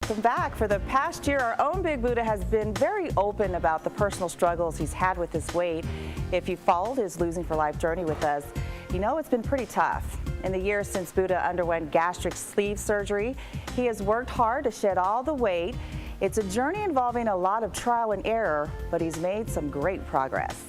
Welcome back. For the past year, our own Big Buddha has been very open about the personal struggles he's had with his weight. If you followed his Losing for Life journey with us, you know it's been pretty tough. In the years since Buddha underwent gastric sleeve surgery, he has worked hard to shed all the weight. It's a journey involving a lot of trial and error, but he's made some great progress.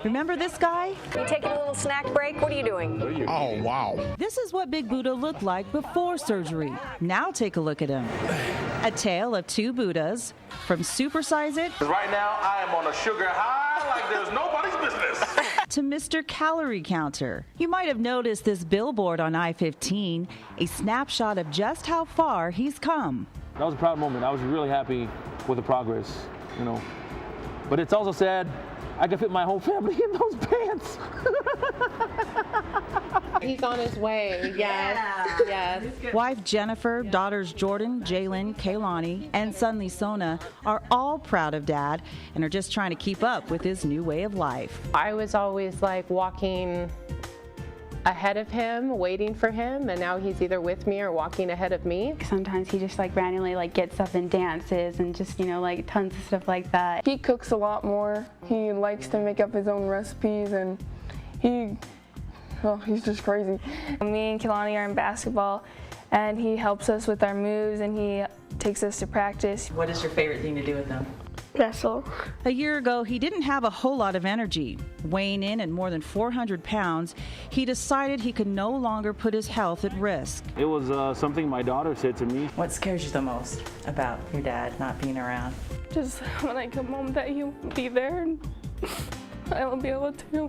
Remember this guy? You taking a little snack break? What are you doing? Oh, wow. This is what Big Buddha looked like before surgery. Now take a look at him. A tale of two Buddhas. From Supersize It. Right now, I am on a sugar high like there's nobody's business. To Mr. Calorie Counter. You might have noticed this billboard on I-15, a snapshot of just how far he's come. That was a proud moment. I was really happy with the progress, you know. But it's also sad I could fit my whole family in those pants. He's on his way, yes, yes. Wife Jennifer, daughters Jordan, Jalen, Kaylani, and son Lisona are all proud of Dad and are just trying to keep up with his new way of life. I was always like walking ahead of him, waiting for him, and now he's either with me or walking ahead of me. Sometimes he just like randomly like gets up and dances and just, you know, like tons of stuff like that. He cooks a lot more. He likes to make up his own recipes, and he's just crazy. Me and Kehlani are in basketball, and he helps us with our moves, and he takes us to practice. What is your favorite thing to do with them? Wrestle. A year ago, he didn't have a whole lot of energy. Weighing in at more than 400 pounds, he decided he could no longer put his health at risk. It was something my daughter said to me. What scares you the most about your dad not being around? Just when I come home that he won't be there, and I won't be able to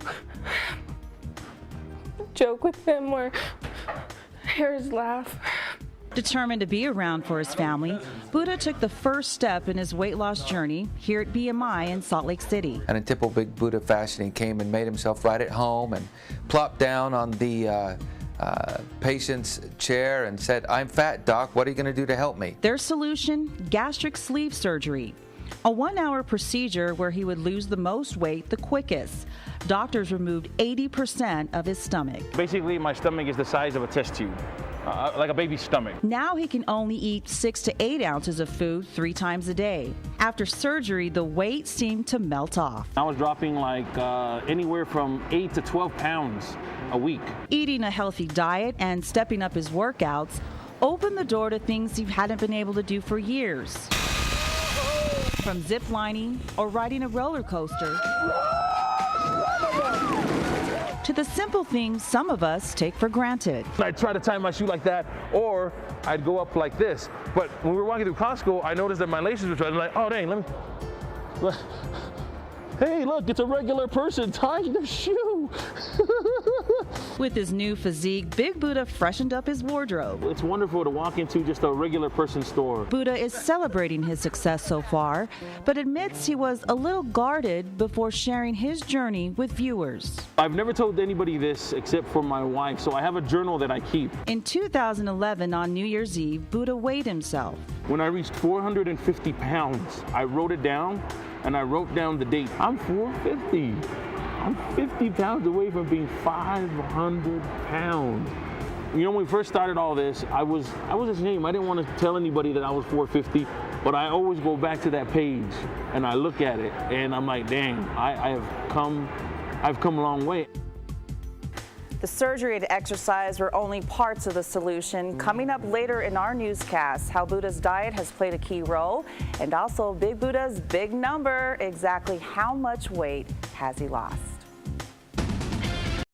joke with him or hear his laugh. Determined to be around for his family, Buddha took the first step in his weight loss journey here at BMI in Salt Lake City. And in typical Big Buddha fashion, he came and made himself right at home and plopped down on the patient's chair and said, "I'm fat, doc. What are you going to do to help me?" Their solution, gastric sleeve surgery. A 1-hour procedure where he would lose the most weight the quickest. Doctors removed 80% of his stomach. Basically, my stomach is the size of a test tube. Like a baby's stomach. Now he can only eat 6 to 8 ounces of food 3 times a day. After surgery, the weight seemed to melt off. I was dropping like anywhere from 8 to 12 pounds a week. Eating a healthy diet and stepping up his workouts opened the door to things he hadn't been able to do for years. From zip lining or riding a roller coaster to the simple things some of us take for granted. I'd try to tie my shoe like that, or I'd go up like this. But when we were walking through Costco, I noticed that my laces were trying, like, oh dang, hey, look, it's a regular person tying their shoe. With his new physique, Big Buddha freshened up his wardrobe. It's wonderful to walk into just a regular person store. Buddha is celebrating his success so far, but admits he was a little guarded before sharing his journey with viewers. I've never told anybody this except for my wife, so I have a journal that I keep. In 2011, on New Year's Eve, Buddha weighed himself. When I reached 450 pounds, I wrote it down, and I wrote down the date. I'm 450. I'm 50 pounds away from being 500 pounds. You know, when we first started all this, I was ashamed. I didn't want to tell anybody that I was 450, but I always go back to that page and I look at it and I'm like, dang, I've come a long way. The surgery and exercise were only parts of the solution. Coming up later in our newscast, how Buddha's diet has played a key role, and also Big Buddha's big number. Exactly how much weight has he lost?